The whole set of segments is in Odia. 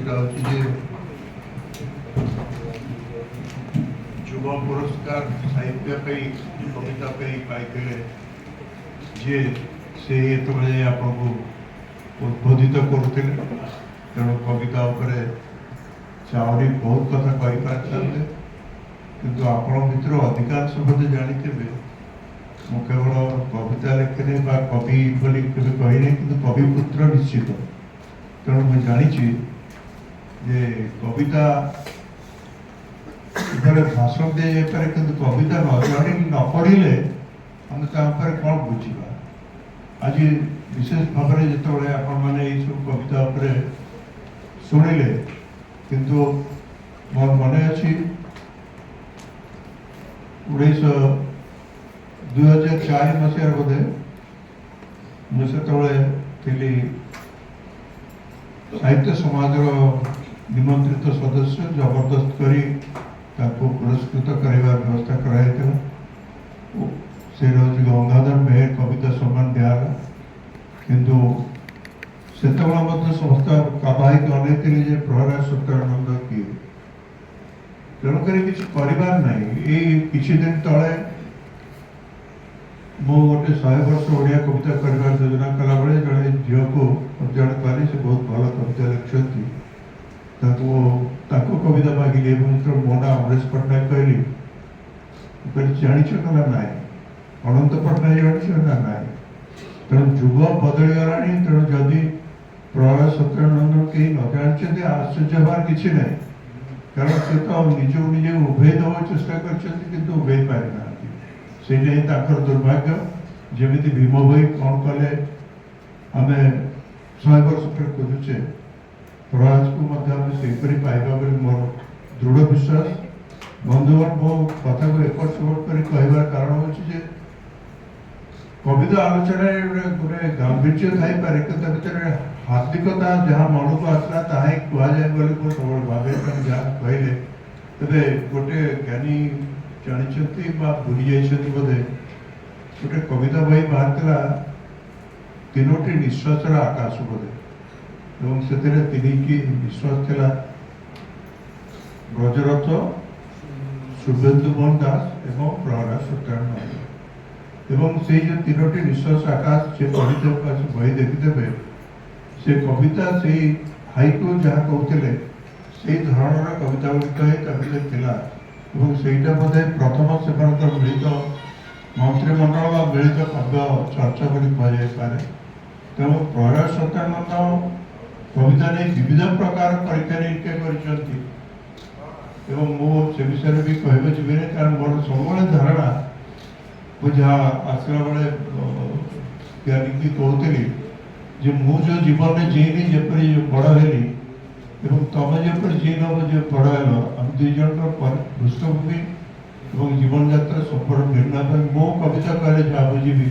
সেটা হচ্ছে যে যুব পুরস্কার সাহিত্য কবিতা পাইলে যে সে যেতବେଳେ আপনার উদ্বোধিত করুলে তেমন কবিতা উপরে সে আহরি বহুত কথা কইপারিথান্তে কিন্তু আপনার ভিতর অধিকাংশ বোধে জানিথিবে ମୁଁ କେବଳ କବିତା ଲେଖିନି ବା କବି ବୋଲି କେବେ କହିନି କିନ୍ତୁ କବି ପୁତ୍ର ନିଶ୍ଚିତ। ତେଣୁ ମୁଁ ଜାଣିଛି ଯେ କବିତା ଉପରେ ଭାଷଣ ଦିଆଯାଇପାରେ କିନ୍ତୁ କବିତା ନ ପଢ଼ିଲେ ଆମେ ତା ଉପରେ କ'ଣ ବୁଝିବା। ଆଜି ବିଶେଷ ଭାବରେ ଯେତେବେଳେ ଆପଣମାନେ ଏଇସବୁ କବିତା ଉପରେ ଶୁଣିଲେ କିନ୍ତୁ ମୋର ମନେ ଅଛି 2004 ମସିହାର ବୋଧେ ମୁଁ ସେତେବେଳେ ଥିଲି ସାହିତ୍ୟ ସମାଜର ନିମନ୍ତ୍ରିତ ସଦସ୍ୟ। ଜବରଦସ୍ତ କରି ତାଙ୍କୁ ପୁରସ୍କୃତ କରିବାର ବ୍ୟବସ୍ଥା କରାଯାଇଥିଲା। ସେ ହେଉଛି ଗଙ୍ଗାଧର ମେହେର କବିତା ସମ୍ମାନ ଦିଆଗଲା କିନ୍ତୁ ସେତେବେଳେ ମଧ୍ୟ ସମସ୍ତ କାବାହିକି ଅନେଇଥିଲେ ଯେ ପ୍ରହରାଜ ସତ୍ୟାନନ୍ଦ କିଏ। ତେଣୁକରି କିଛି କରିବାର ନାହିଁ। ଏଇ କିଛି ଦିନ ତଳେ ମୁଁ ଗୋଟେ 100 ବର୍ଷ ଓଡ଼ିଆ କବିତା କରିବାର ଯୋଜନା କଲାବେଳେ ଜଣେ ଝିଅକୁ ଜଣେ କଲି, ସେ ବହୁତ ଭଲ କବିତା ଲେଖିଛନ୍ତି, ତାଙ୍କୁ କବିତା ମାଗିଲି ଏବଂ ଯେତେବେଳେ ମୋ ନାଁ ଅମରେଶ ପଟ୍ଟନାୟକ କହିଲି ଜାଣିଛ ନା ନାହିଁ, ଅନନ୍ତ ପଟ୍ଟନାୟକ ଜାଣିଛ ନା ନାହିଁ। ତେଣୁ ଯୁଗ ବଦଳିଗଲାଣି। ତେଣୁ ଯଦି ପ୍ରହରାଜ ସତ୍ୟାନନ୍ଦ କେହି ନ ଜାଣିଛନ୍ତି ଆଶ୍ଚର୍ଯ୍ୟ ହେବାର କିଛି ନାହିଁ, କାରଣ ସେ ତ ନିଜକୁ ନିଜେ ଉଭେଇ ଦେବାକୁ ଚେଷ୍ଟା କରିଛନ୍ତି କିନ୍ତୁ ଉଭେଇ ପାରିନାହାନ୍ତି। ସେଇଟା ହିଁ ତାଙ୍କର ଦୁର୍ଭାଗ୍ୟ। ଯେମିତି ଭୀମ ଭୋଇ କ'ଣ କଲେ ଆମେ 100 ବର୍ଷ ପରେ ଖୋଜୁଛେ, ପ୍ରହରାଜକୁ ମଧ୍ୟ ଆମେ ସେହିପରି ପାଇବା ବୋଲି ମୋର ଦୃଢ଼ ବିଶ୍ୱାସ। ବନ୍ଧୁଗଣ, ମୋ କଥାକୁ ଏପଟ ସେପଟ କରି କହିବାର କାରଣ ହେଉଛି ଯେ କବିତା ଆଲୋଚନାରେ ଗୋଟେ ଗାମ୍ଭୀର୍ଯ୍ୟ ଥାଇପାରେ କିନ୍ତୁ ତା ଭିତରେ ହାର୍ଦ୍ଦିକତା ଯାହା ମନକୁ ଆସିଲା ତାହା ହିଁ କୁହାଯାଏ ବୋଲି ମୁଁ ସବୁବେଳେ ଭାବେ। ଯାହା କହିଲେ ତେବେ ଗୋଟେ ଜ୍ଞାନୀ ଜାଣିଛନ୍ତି ବା ଭୁଲି ଯାଇଛନ୍ତି ବୋଧେ, ଗୋଟେ କବିତା ବହି ବାହାରିଥିଲା 3ଟି ନିଶ୍ୱାସର ଆକାଶ ବୋଧେ, ଏବଂ ସେଥିରେ 3ଟି ନିଶ୍ୱାସ ଥିଲା ବ୍ରଜରଥ, शुभेन्दु मोहन दास एवं प्रहराज सत्यानंद। এবং সেই যে 3টি নিঃশ্বাস আকাশ সে পড়িতে বই ଦେଖିଦେବେ ସେ କବିତା ସେଇ ହାଇକୁ ଯାହା କହୁଥିଲେ ସେଇ ଧରଣର କବିତା ଗୁଡ଼ିକ ହିଁ ତା ଭିତରେ ଥିଲା ଏବଂ ସେଇଟା ବୋଧେ ପ୍ରଥମ ସେମାନଙ୍କର ମିଳିତ ମନ୍ତ୍ରିମଣ୍ଡଳ ବା ମିଳିତ କାବ୍ୟ ଚର୍ଚ୍ଚା ବୋଲି କୁହାଯାଇପାରେ। ତେଣୁ ପ୍ରହରାଜ ସତ୍ୟାନନ୍ଦ କବିତା ନେଇ ବିବିଧ ପ୍ରକାର ପରୀକ୍ଷା ନିରୀକ୍ଷା କରିଛନ୍ତି ଏବଂ ମୁଁ ସେ ବିଷୟରେ ବି କହିବାକୁ ଯିବିନି, କାରଣ ମୋର ସବୁବେଳେ ଧାରଣା ମୁଁ ଯାହା ଆସିଲା ବେଳେ ଜ୍ଞାନୀକି କହୁଥିଲି ଯେ ମୁଁ ଯେଉଁ ଜୀବନରେ ଜିଇନି ଯେପରି ବଡ଼ ହେଲି ଏବଂ ତମେ ଯେପରି ଜିଇନ ଯେ ବଡ଼ ହେଲ, ଆମେ ଦୁଇ ଜଣଙ୍କର ପୃଷ୍ଠଭୂମି ଏବଂ ଜୀବନଯାତ୍ରା ସମ୍ପୂର୍ଣ୍ଣ ଭିନ୍ନ। ମୁଁ କବିତା କହିଲେ ଯାହା ବୁଝିବି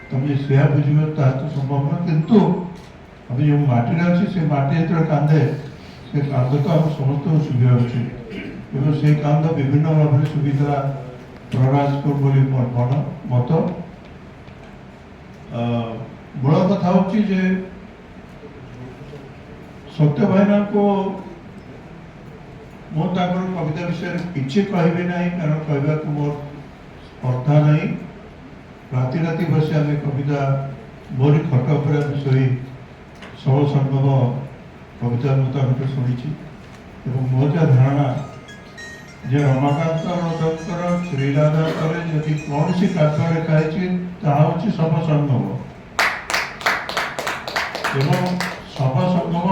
ତମେ ଯେ ସେୟା ବୁଝିବ ତାହା ତ ସମ୍ଭବ ନୁହେଁ, କିନ୍ତୁ ଆମେ ଯେଉଁ ମାଟିରେ ଅଛି ସେ ମାଟି ଯେତେବେଳେ କାନ୍ଦେ ସେ କାନ୍ଦ ତ ଆମ ସମସ୍ତଙ୍କୁ ଶୁଭିବା ଉଚିତ ଏବଂ ସେଇ କାନ୍ଦ ବିଭିନ୍ନ ଭାବରେ ଶୁଭିଥିଲା ପ୍ରହରାଜକୁ ବୋଲି ମୋର ମତ। ମୂଳ କଥା ହେଉଛି ଯେ ସତ୍ୟ ଭାଇନାଙ୍କୁ ମୁଁ ତାଙ୍କର କବିତା ବିଷୟରେ କିଛି କହିବି ନାହିଁ, କାରଣ କହିବାକୁ ମୋର ସ୍ପର୍ଦ୍ଧା ନାହିଁ। ରାତି ରାତି ବସି ଆମେ କବିତା ମୋରି ଖଟ ଉପରେ ଆମେ ଶୋଇ ସବୁ ସମ୍ଭବ କବିତା ମୁଁ ତାଙ୍କଠୁ ଶୁଣିଛି ଏବଂ ମୋର ଯାହା ଧାରଣା ଯେ ରମାକାନ୍ତ ରଥଙ୍କର ଶ୍ରୀରାଧାଙ୍କର ଯଦି କୌଣସି କାବ୍ୟ ଲେଖା ହେଇଛି ତାହା ହେଉଛି ଶବସଙ୍ଗମ ଏବଂ ଶବସଙ୍ଗମ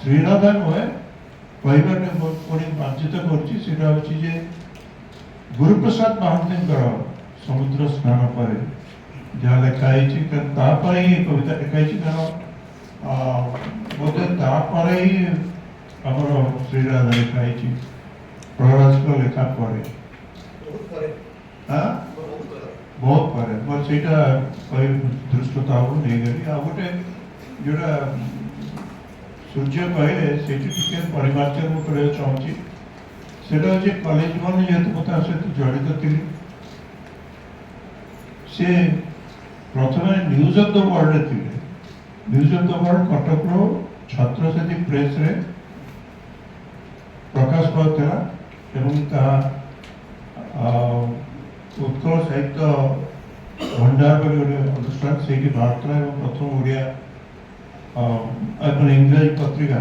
ଶ୍ରୀରାଧା ନୁହେଁ କହିବାରେ ମୁଁ ପୁଣି ବାଞ୍ଛିତ କରୁଛି। ସେଇଟା ହେଉଛି ଯେ ଗୁରୁପ୍ରସାଦ ମହାନ୍ତିଙ୍କର ସମୁଦ୍ର ସ୍ନାନ ପରେ ଯାହା ଲେଖା ହେଇଛି ତାପରେ ହିଁ କବିତା ଲେଖା ହେଇଛି, କାରଣ ବୋଧେ ତାପରେ ହିଁ ଆମର ଶ୍ରୀରାଧା ଲେଖା ହେଇଛି ପ୍ରହରାଜଙ୍କ ଲେଖା ପରେ, ବହୁତ ପରେ। ମୋର ସେଇଟା ଦୃଷ୍ଟତାକୁ ନେଇଗଲି। ଆଉ ଗୋଟେ ଯୋଉଟା ସୂର୍ଯ୍ୟ କହିଲେ ସେଇଠି ଟିକେ ପରିମାର୍ଜନ ମୁଁ କରିବାକୁ ଚାହୁଁଛି। ସେଇଟା ହେଉଛି କଲେଜ ଜୀବନରେ ଯେହେତୁ ମୁଁ ତା ସହିତ ଜଡ଼ିତ ଥିଲି, ସେ ପ୍ରଥମେ ନ୍ୟୁଜ୍ ଅଫ୍ ଦ ୱାର୍ଲଡରେ ଥିଲେ। ନ୍ୟୁଜ୍ ଅଫ୍ ଦ ୱାର୍ଲଡ କଟକର ଛତ୍ରସାତୀ ପ୍ରେସରେ प्रकाश पाता उत्कल साहित्य भंडार गोटे अनुष्ठान से भारत प्रथम ओडिया इंग्राजी पत्रिका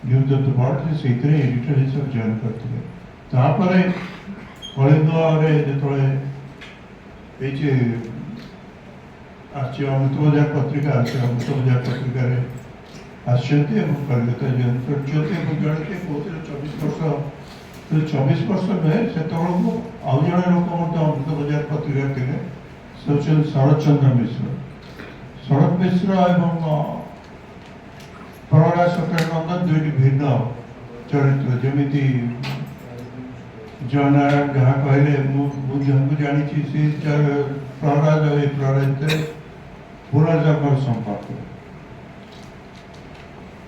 न्यूज ऑफ द वर्ल्ड से एडिटर हिसाब जॉइन करते कलिंग जो अमृत बजार पत्रिका अमृत बजार पत्रिका कलिकता जॉइन कर 24 वर्ष नुहे से आउ जड़े लोक अमृत बजार पत्रिका थे शरद चंद्र मिश्र एवं प्रहलाद सत्यानंदन दुईट भिन्न चरित्र जमी जयनारायण जहाँ कहले जानी प्रहलाद पुनर्जन्म संपर्क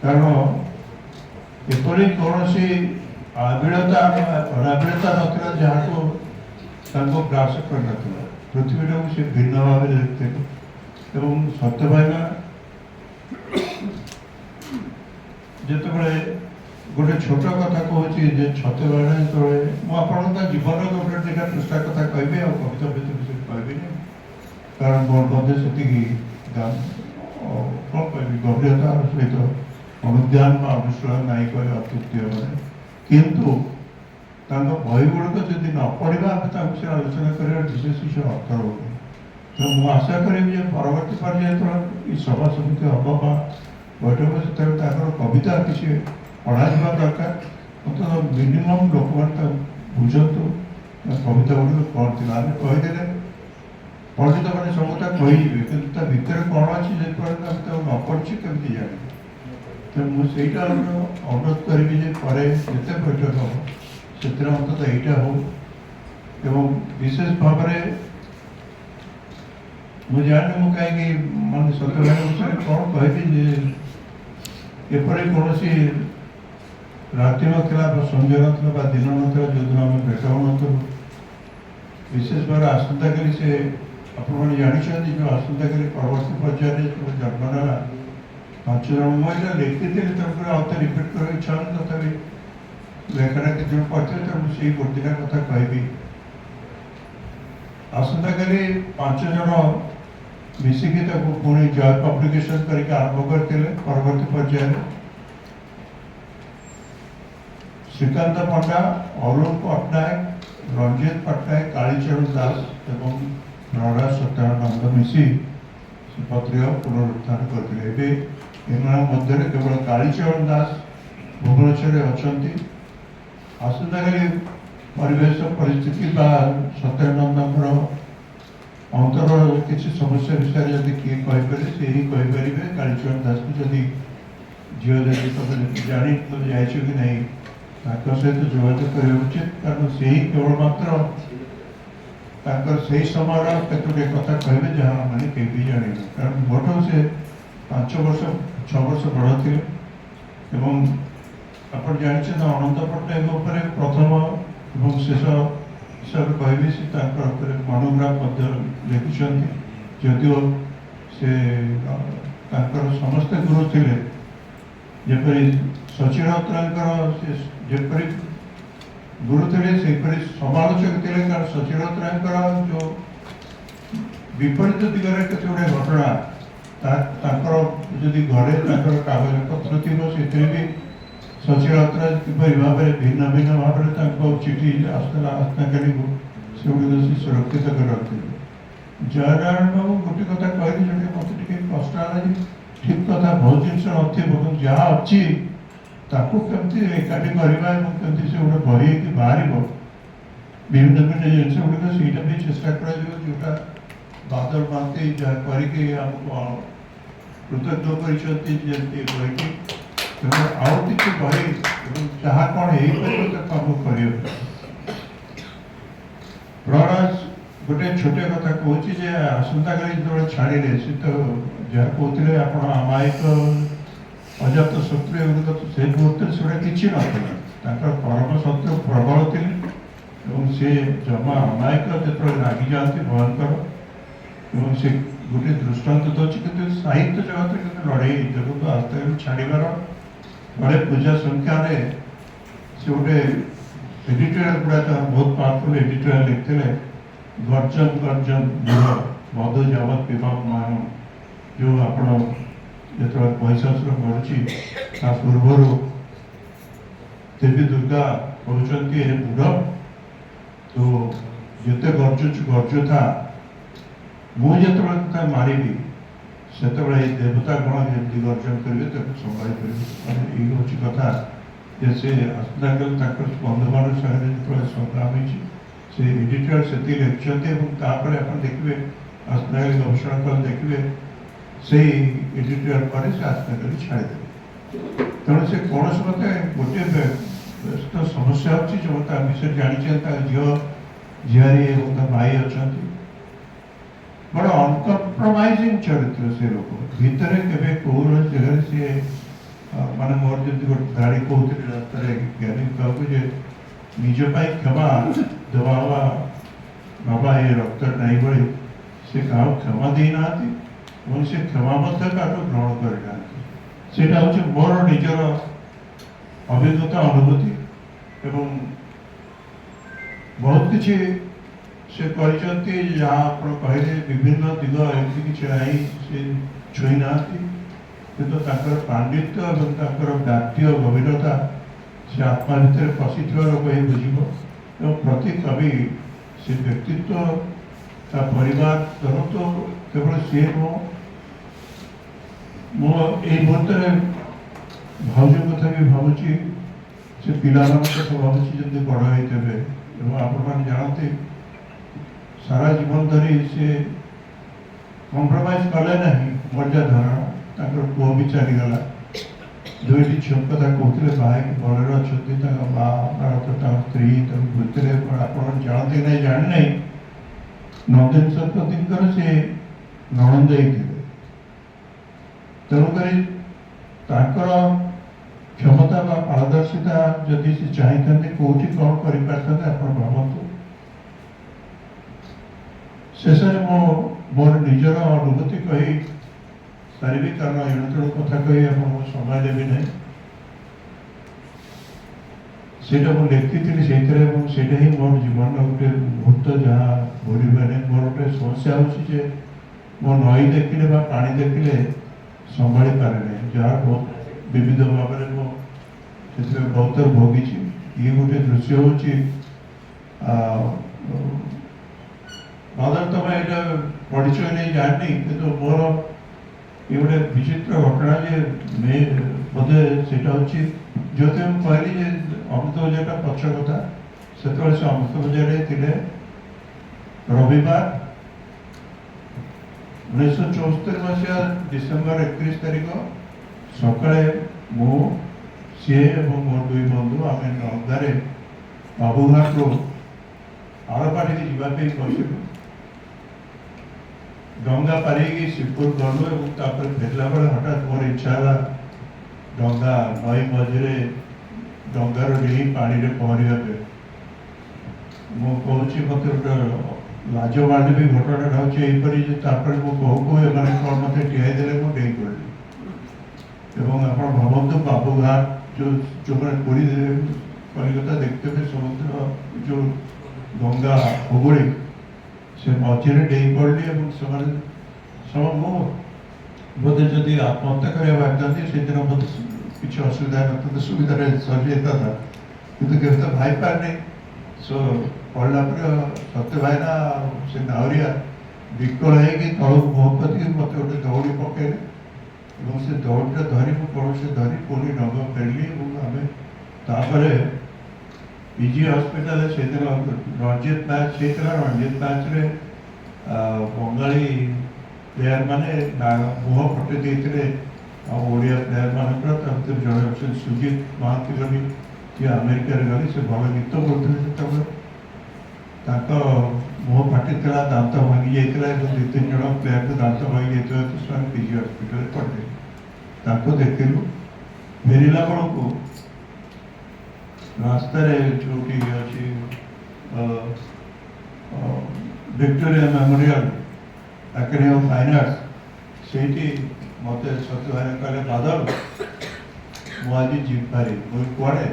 कारण एपरी कौन आबिलता अनाबिलता ना जहाँ को ग्रास कर पृथ्वी को सी भिन्न भाव देखते सत्य भाइना जिते गोटे छोट कथा कहूँ सत्य भाइना जो मुझे जीवन गोटे दुटा पृष्ठा कथा कहि कविता विषय कहबी कारण मोर मध्य से कौन कह गभीरता सहित अनुध्यान अनुशीलन नाई कह अत्युक्ति हे किंतु बही गुड़िक जदि न पढ़ा विषय आलोचना कर विशेष किसी अर्थ रोनी तो मुझे आशा करी परवर्त पर्याय जो सभा समिति हम बैठक से कविता किसी पढ़ा दरकार मतलब मिनिमम लोक मैंने बुझतु कविता गुड़िक कौन थी आम कहीदे पंडित मैंने सबूता कहे कि भितर कौन अच्छी न पढ़ी कमी जानी तो मुझे अनुरोध करी जिते बैठक हम से अंततः यहाँ हो विशेष भाव में मुझे जाने मुझे कहीं मैं सत्य विषय कौन कहबी एपरी कौन राति ना संजय ना दिन ना जो दिन आम भेट हो विशेष भाव आसंता कल से आपने जानते जो आसंता कल परवर्त पर्यायर जन्म ना 5 जन मुझे लिखी थी आउे रिपीट कर इच्छा तथापि लेखना कि जो पढ़ते तो मुझे गोटे कथा कहबी आसंता कल 5 जन मिसिकी पुणी जय पब्लिकेशन करके आरंभ करते परवर्त पर्यायर श्रीकांत पंडा अरुण पट्टनायक रंजित पट्टनायक कालीचरण दास एवं प्रहलाद सत्यानंद मिसी पत्रिका पुनरुत्थान करते मध्य केवल कालीचरण दास भुवनेश्वर अच्छा आसंता कल परिवेश परिस्थिति सत्यानंद अंतर किसी समस्या विषय जब किए कहीपर से ही कहीपर कालीचरण दास को जदि झील जब जानी तुम जाए कि नहीं सहित जोगाजोग करने उचित कारण से ही केवल मात्र से समय कतोटे कथा कहे जहाँ मैंने कहीं जाने कारण मोटो से 5 वर्ष 6 वर्ष बड़ थे आप जानते अनंत पट्टनायक प्रथम और शेष हिसाब से कहबी से मनोग्राफ लिखिं जदिव से समस्ते गुरु थे जपरी सचिन राउतराय जपरी गुरु थे से समालोचक थे कारण सचिन राउतराय जो विपरीत दिगरे केतोटे घटना जदि घरे कागज पत्र थी से भी सचिन राउतराय किपरि भाव में भिन्न भिन्न भाव में चिठी आसला आसनाकाली को से सुरक्षित कर रखते जयनारायण बाबू गोटे कथा कहली जो मत कष्ट ठीक कथा बहुत जिन न जहाँ अच्छी कमी एकाठी करवा कमी से गोटे बही कि बाहर विभिन्न भिन्न जिन गुड़िक से भी चेष्टा जोटा बादल महांती जहाँ करके आमको कृतज्ञ कर बहीटी आउ कि बही जहाँ कौन हो प्रहलाद गोटे छोटे कथा कहूँ आसंता कल जो छाड़े सी तो जहाँ कहते आप अमायिक अजात शत्रु एगुड़िक से मुहूर्त से किसी ना परम शत्रु प्रबल थे सी जमा अमायिक जो रागी जाती भयंकर से गोटे दृष्टांत अच्छी कि साहित्य जगत लड़े जगत आस्ते छाड़बार बड़े पूजा संख्या से से गोटे एडिटोरियल गुड़ा बहुत पावरफुल एडिटोरियल लिखते गर्जन गर्जन बुढ़ मधु जबत पिबक मान जो आप जो महिषासुर कर पूर्वर देवी दुर्गा कहते बुढ़ तो जिते गर्जु था मुझे मारि से देवता गण जमी गर्जन करेंगे संभाई पारे ये हूँ कथा से अस्ताकल बंधु मान सागर जो संग्राम से एडिटर से लिखते आप देखिए अस्ताकल गवेषणा कल देखिए से एडिटर पर से अस्ताकल छाड़ीदे तेणु से कौन से मत गोटे तो समस्या अच्छी जो मत विषय जानते झी झीआरी भाई अच्छा बड़ा अनकम्प्रोमाइजिंग चरित्र से लोक भितर के कौन जगह सी मान मोर जब गोटे धाड़ी कहते रास्ता ज्ञानी कहू निजपाई क्षमा देवा बाबा ये रक्त नहीं बड़ी से क्या क्षमा देना से क्षमा ग्रहण करना से हूँ मोर निजर अभिज्ञता अनुभूति एवं बहुत किसी से जहाँ आप कहले विभिन्न दिग एमती किसी ना से छुई ना किंतु पांडित्य और व्याप्य गभीरता से आत्मा भितर पशि लोक ही बुझ प्रति कवि से व्यक्तित्व ता परिवार धर तो केवल सी मो मुहूर्त भाज कथा भी भावुची से पिला कथा भावुची जमी बड़ होते आपण जानते सारा जीवन धरी से कम्प्रोमाइज कले ना मर्या धारणा पुओ भी चलीगला दुईटी झील कथा कहते बाहर भले अच्छा माँ स्त्री भूतरे आप जानते ना जाने ना नंदन सरपति से नणंद तेणुक क्षमता पारदर्शिता जदि से चाहते कौटी कौन कर भावतु शेष में मोर निजर अनुभूति कही सारी कारण एणुतेणु कथा कही आप समय देवी ना से लिखी से ही मोर जीवन गोटे मुहूर्त जहाँ भूरी मैंने मोर गोटे समस्या हो मो नई देखिले पा देखिले संभाली पारे ना जहाँ बहुत विविध भाव में बहुत भोगी ये गोटे दृश्य हूँ मदर तो मैं ये पढ़ी नहीं जानी कि मोर ये गोटे विचित्र घटना जे बोधे से जो कहली अमृत बजार पक्ष कथा से अमृत बजार रविवार 1974 मसीहा डिसेम्बर 31 तारिख सकाଳେ मु सी मोर दुई बंधु आम नंदारे बाबूघाट आरपाटी की जावाई बसिलु डंगा पारि शिवपुर गलु फेरला बेले हठात मोर इच्छा है डंगा नई मझे डंगार डेई पानी में पहरवा मुझे मत गोटे लाज मानवी घटना हूँ यहीपरी मुझे कहू मैंने कौन मत टीआईदे मुझे डेई पड़ी आप भावतु बाबूघाट जो मैंने पूरी कलिकता देखते थे समुद्र जो गंगा हुगुड़ी से मझे डेई पड़ी बोधे जदि आत्महत्या करने भाई से दिन बोध किसी असुविधा न सुविधा सरी जाता था कितु के भाई पारे सो पढ़ला सत्य भाईना से नावरिया विकल हो तलू मुह कर मत गोटे दौड़ी पकड़े से दौड़ा धरी कौन से धरी पुणी नग फेरली आम पीजी हस्पिटाल से Ranjit match Ranjit match Bengali player माने मुह फटे देते ओडिया प्लेयर मानकर जड़े अच्छे सुजित महांती गली जी अमेरिका गली से भल गीत बोलते से मुह फाटी दात भांगी जाता दुई तीन जन प्लेयर को दात भांगी जाता पीजी हस्पिटाल पड़े देखिलु फेरला बेलू रास्ता जो अच्छी Victoria memorial academy of fine arts से मत सत्य भाई कहले बादल मुझे जीत पारि मुझे कड़े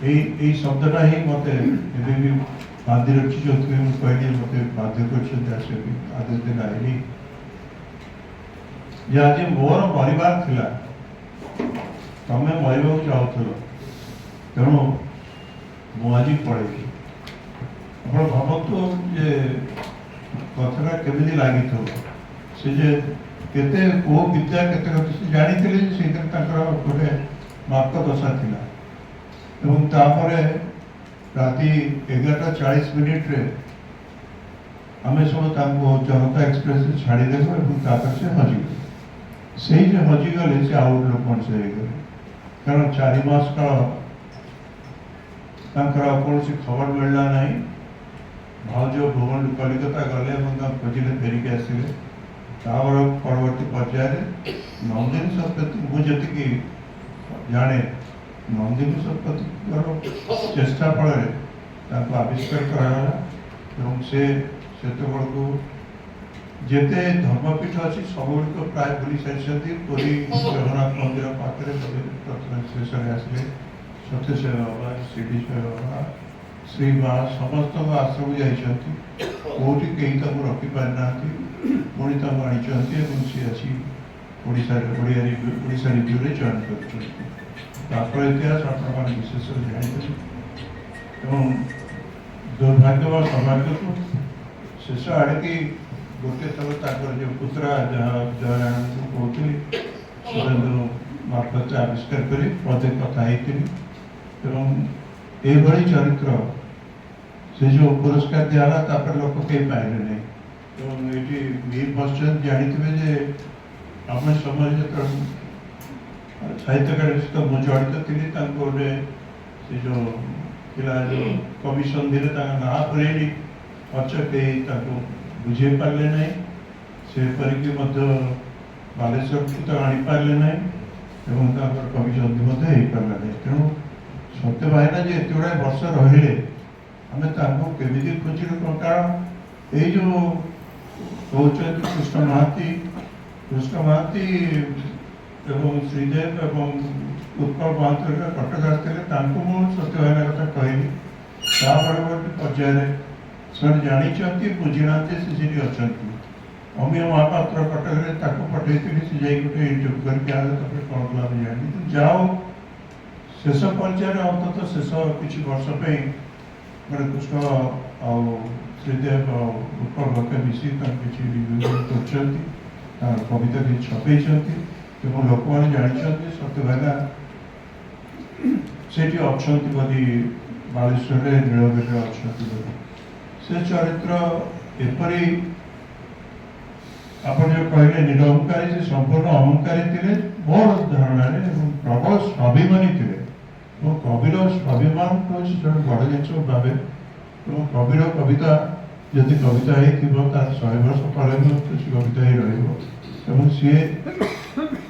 এই শব্দটা ହିଁ ମୋତେ ଏବେ ବି ବାନ୍ଧି ରଖିଛି, ଯେଉଁଥିପାଇଁ ମୁଁ କହିଲି ମୋତେ ବାଧ୍ୟ କରିଛନ୍ତି ଆସିବାକୁ ଆଦେଶ ଦେଲା ଏଇ ଯେ ଆଜି ମୋର ମରିବାର ଥିଲା, ତମେ ମରିବାକୁ ଚାହୁଁଥିଲ, ତେଣୁ ମୁଁ ଆଜି ପଳେଇବି। ଆପଣ ଭାବନ୍ତୁ ଯେ କଥାଟା କେମିତି ଲାଗିଥିବ, ସେ ଯେ କେତେ କୋଉ ବିଦ୍ୟା କେତେ କଥା ସେ ଜାଣିଥିଲେ ଯେ ସେଇଥିରେ ତାଙ୍କର ଗୋଟେ ମାର୍ଗଦଶା ଥିଲା। ଏବଂ ତାପରେ ରାତି 11:40 ଆମେ ସବୁ ତାଙ୍କୁ ଜନତା ଏକ୍ସପ୍ରେସରେ ଛାଡ଼ିଦେଲୁ ଏବଂ ତାପରେ ସେ ହଜିଗଲେ। ସେଇ ଯେ ହଜିଗଲେ ସେ ଆଉଟଲୁକ୍ ମଣିଷ ହେଇଗଲେ, କାରଣ 4 ମାସ କାଳ ତାଙ୍କର କୌଣସି ଖବର ମିଳିଲା ନାହିଁ। ଭାଉଜ ଭୁବନ କଲିକତା ଗଲେ ଏବଂ ତାଙ୍କୁ ଖୋଜିଲେ, ଫେରିକି ଆସିଲେ। ତାପରେ ପରବର୍ତ୍ତୀ ପର୍ଯ୍ୟାୟରେ ନନ୍ଦିନୀ ଶତପଥୀ, ମୁଁ ଯେତିକି ଜାଣେ ନନ୍ଦିନୀ ଶତପଥୀଙ୍କର ଚେଷ୍ଟା ଫଳରେ ତାଙ୍କୁ ଆବିଷ୍କାର କରାଗଲା ଏବଂ ସେ ସେତେବେଳକୁ ଯେତେ ଧର୍ମପୀଠ ଅଛି ସବୁଗୁଡ଼ିକ ପ୍ରାୟ ବୁଲି ସାରିଛନ୍ତି। ପୁରୀ ଜଗନ୍ନାଥ ମନ୍ଦିର ପାଖରେ ପ୍ରଥମେ ଶେଷରେ ଆସିଲେ ସତ୍ୟସାଇ ବାବା, ଶିରିଡ଼ି ସାଇ ବାବା, ଶ୍ରୀ ମା, ସମସ୍ତଙ୍କ ଆଶ୍ରମ ଯାଇଛନ୍ତି। କେଉଁଠି କେହି ତାଙ୍କୁ ରଖିପାରିନାହାନ୍ତି, ପୁଣି ତାଙ୍କୁ ଆଣିଛନ୍ତି ଏବଂ ସେ ଆସି ଓଡ଼ିଶା ରିଭ୍ୟୁରେ ଜଏନ୍ କରିଛନ୍ତି। ତାପରେ ଇତିହାସ ଆପଣମାନେ ବିଶେଷ ଜାଣିଛନ୍ତି ଏବଂ ଦୁର୍ଭାଗ୍ୟ ବା ସୌଭାଗ୍ୟକୁ ଶେଷ ଆଡ଼ିକି ଗୋଟିଏ ଥର ତାଙ୍କର ଯେଉଁ ପୁତ୍ରା ଜୟନାରାୟଣଙ୍କୁ କହୁଥିଲି ସୁରେନ୍ଦ୍ର ମାର୍ଫତରେ ଆବିଷ୍କାର କରି ପଦେ କଥା ହେଇଥିଲି ଏବଂ ଏଇଭଳି ଚରିତ୍ର ସେ ଯେଉଁ ପୁରସ୍କାର ଦିଆହେଲା ତାପରେ ଲୋକ କେହି ପାଇଲେ ନାହିଁ। ଏବଂ ଏଇଠି ମୀର ବସଚନ୍ଦ ଜାଣିଥିବେ ଯେ ଆମ ସମୟରେ ଯେତେବେଳେ ସାହିତ୍ୟ ଏକାଡେମୀ ସହିତ ମୁଁ ଜଡ଼ିତ ଥିଲି, ତାଙ୍କୁ ଗୋଟେ ସେ ଯେଉଁ ଥିଲା ଯେଉଁ କମିଶନ ଦେଲେ ତାଙ୍କ ନାଁ ପୁରେଇଲି ଖର୍ଚ୍ଚ କେହି ତାଙ୍କୁ ବୁଝେଇ ପାରିଲେ ନାହିଁ, ସେପରିକି ମଧ୍ୟ ବାଲେଶ୍ୱରକୁ ତ ଆଣିପାରିଲେ ନାହିଁ ଏବଂ ତାଙ୍କର କମିଶନ ମଧ୍ୟ ହେଇପାରିଲା ନାହିଁ। ତେଣୁ ସତ୍ୟ ଭାଇନା ଯେ ଏତେ ଗୁଡ଼ାଏ ବର୍ଷ ରହିଲେ ଆମେ ତାଙ୍କୁ କେମିତି ଖୋଜିଲୁ, କାରଣ ଏଇ ଯେଉଁ କହୁଛନ୍ତି କୃଷ୍ଣ ମହାନ୍ତି ଏବଂ ଶ୍ରୀଦେବ ଏବଂ ଉତ୍କଳ ମହାନ୍ତି କଟକ ଆସିଥିଲେ, ତାଙ୍କୁ ମୁଁ ସତ୍ୟ ଭାଇନା କଥା କହିଲି। ତା ପରବର୍ତ୍ତୀ ପର୍ଯ୍ୟାୟରେ ସେମାନେ ଜାଣିଛନ୍ତି ବୁଝିନାହାନ୍ତି, ସେ ସେଠି ଅଛନ୍ତି। ଅମିୟ ମହାପାତ୍ର କଟକରେ ତାକୁ ପଠେଇଥିଲି, ସେ ଯାଇ ଗୋଟେ ଇଣ୍ଟରଭ୍ୟୁ କରିକି ଆଲେ, ତାପରେ କ'ଣ କଲା ଆମେ ଜାଣିଲି। କିନ୍ତୁ ଯାହା ହଉ ଶେଷ ପର୍ଯ୍ୟାୟରେ ଅନ୍ତତଃ ଶେଷ କିଛି ବର୍ଷ ପାଇଁ ମାନେ କୃଷ୍ଣ ଆଉ ଶ୍ରୀଦେବ ଆଉ ଉତ୍କଳ ଭକ୍ତ ମିଶି ତାଙ୍କୁ କିଛି ରିଭ୍ୟୁ କରିଛନ୍ତି, ତାଙ୍କର କବିତା କିଛି ଛପେଇଛନ୍ତି ଏବଂ ଲୋକମାନେ ଜାଣିଛନ୍ତି ସତ୍ୟ ଭାଇନା ସେଠି ଅଛନ୍ତି ବୋଲି, ବାଲେଶ୍ୱରରେ ନୀଳଗିରିରେ ଅଛନ୍ତି ବୋଲି। ସେ ଚରିତ୍ର ଏପରି ଆପଣ ଯେଉଁ କହିଲେ ନିରହଙ୍କାରୀ, ସେ ସମ୍ପୂର୍ଣ୍ଣ ଅହଙ୍କାରୀ ଥିଲେ ମୋର ଧାରଣାରେ ଏବଂ ପ୍ରବଳ ସ୍ୱାଭିମାନୀ ଥିଲେ। ଏବଂ କବିର ସ୍ୱାଭିମାନ ହେଉଛି ଜଣେ ବଡ଼ ଜିନିଷ ଭାବେ ଏବଂ କବିର କବିତା ଯଦି କବିତା ହେଇଥିବ ତାର 100 ବର୍ଷ ପରେ ମଧ୍ୟ ସେ କବିତା ହିଁ ରହିବ ଏବଂ ସିଏ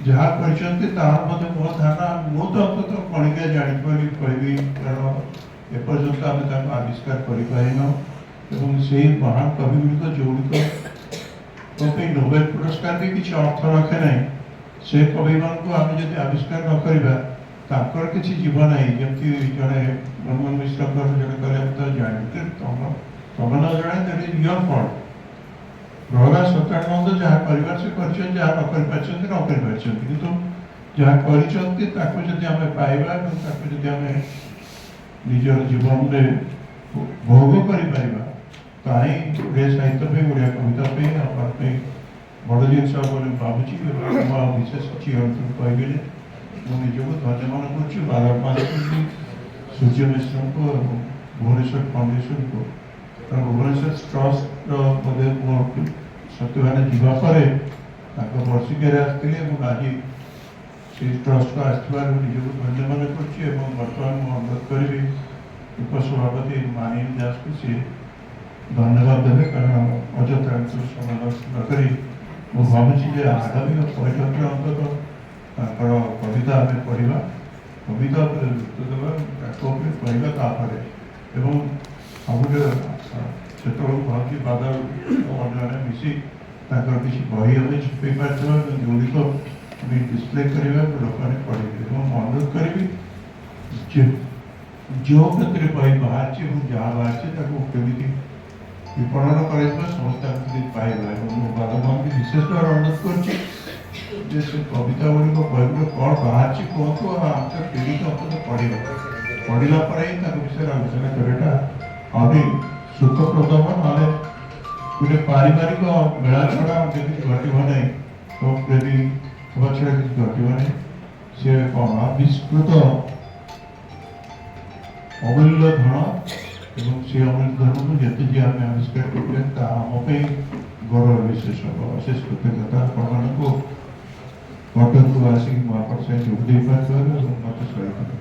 ଯାହା କରିଛନ୍ତି ତାହାର ମଧ୍ୟ ମୋ ଧାରଣା, ମୁଁ ତ ଅନ୍ତତଃ କଣିକା ଜାଣିଛି ବୋଲି କହିବି, କାରଣ ଏପର୍ଯ୍ୟନ୍ତ ଆମେ ତାଙ୍କୁ ଆବିଷ୍କାର କରିପାରିନୁ ଏବଂ ସେଇ ମହାନ କବି ଗୁଡ଼ିକ ଯେଉଁଗୁଡ଼ିକ ପାଇଁ ନୋବେଲ ପୁରସ୍କାର ବି କିଛି ଅର୍ଥ ରଖେ ନାହିଁ, ସେ କବିମାନଙ୍କୁ ଆମେ ଯଦି ଆବିଷ୍କାର ନ କରିବା ତାଙ୍କର କିଛି ଜୀବ ନାହିଁ। ଯେମିତି ଜଣେ ମନମୋହନ ମିଶ୍ରଙ୍କର ଜଣେ କହିଲେ ଆମେ ତ ଜାଣିଛୁ, ତମେ ନ ଜଣେ that is your fault. Prahlad Satyananda ଯାହା କରିବାର ସେ କରିଛନ୍ତି, ଯାହା ନ କରିପାରିଛନ୍ତି ନ କରିପାରିଛନ୍ତି, କିନ୍ତୁ ଯାହା କରିଛନ୍ତି ତାକୁ ଯଦି ଆମେ ପାଇବା ଏବଂ ତାକୁ ଯଦି ଆମେ ନିଜର ଜୀବନରେ ଭୋଗ କରିପାରିବା ତାହିଁ ଓଡ଼ିଆ ସାହିତ୍ୟ ପାଇଁ, ଓଡ଼ିଆ କବିତା ପାଇଁ ଆମ ପାଇଁ ବଡ଼ ଜିନିଷ ବୋଲି ଭାବୁଛି। ମୁଁ ଆଉ ବିଶେଷ କିଛି ଅନ୍ତର କହିବିନି, ମୁଁ ନିଜକୁ ଧନ୍ୟ ମନେ କରୁଛି ବାଲାପାଲଙ୍କୁ, ସୂର୍ଯ୍ୟ ମିଶ୍ରଙ୍କୁ ଏବଂ ଭୁବନେଶ୍ୱର ଫାଉଣ୍ଡେସନକୁ। କାରଣ ଭୁବନେଶ୍ୱର ଟ୍ରଷ୍ଟର ବୋଧେ ମୁଁ ସତ୍ୟ ଭାଇନା ଯିବା ପରେ ତାଙ୍କ ବର୍ଷିକାରେ ଆସିଥିଲେ ଏବଂ ଆଜି ସେଇ ଟ୍ରଷ୍ଟକୁ ଆସିଥିବାରୁ ନିଜକୁ ଧନ୍ୟ ମନେ କରୁଛି ଏବଂ ବର୍ତ୍ତମାନ ମୁଁ ଅନୁରୋଧ କରିବି ଉପସଭାପତି ମାନିନୀ ଦାସକୁ ସିଏ ଧନ୍ୟବାଦ ଦେବେ, କାରଣ ଅଯଥା ସମାଲୋଚନା ନ କରି ମୁଁ ଭାବୁଛି ଯେ ଆଗାମୀ ବୈଠକରେ ଅନ୍ତତଃ ତାଙ୍କର କବିତା ଆମେ ପଢ଼ିବା, କବିତା ଉପରେ ଗୁରୁତ୍ୱ ଦେବା, ତାଙ୍କ ଉପରେ କହିବା ତାପରେ ଏବଂ ସବୁଠୁ ସେତେବେଳକୁ ଭାବୁଛି ବାଦଲ ଅନ୍ୟମାନେ ମିଶି ତାଙ୍କର କିଛି ବହି ଆମେ ଛପେଇ ପାରିଥିବା ଯେଉଁଗୁଡ଼ିକ ବି ଡିସପ୍ଲେ କରିବା ଲୋକମାନେ ପଢ଼ିବେ। ଏବଂ ମୁଁ ଅନୁରୋଧ କରିବି ଯେ जो क्षेत्र में बाहर जहाँ बाहर केमी विपणन कर समस्त पाइबा बालमान की विशेष भाव अनुरोध कर कविता गुड़िक बही कौन बाहर कहतु आम पीढ़ी अंत पढ़ा पढ़ला विषय आलोचना करटा अभी सुखप्रदम ना गोटे पारिवारिक मेला छड़ा किसी घटव ना तो प्रेमी सभा छड़ा किसी घटव ना सी कौन आविष्कृत अमूल्य धन एवं से अमूल्य धन को जिते जी आम आविष्कार कर गौरव विशेष अशेष कृतज्ञता आपण को कटक को आसिक महापट से जोगदे पार मत सहायता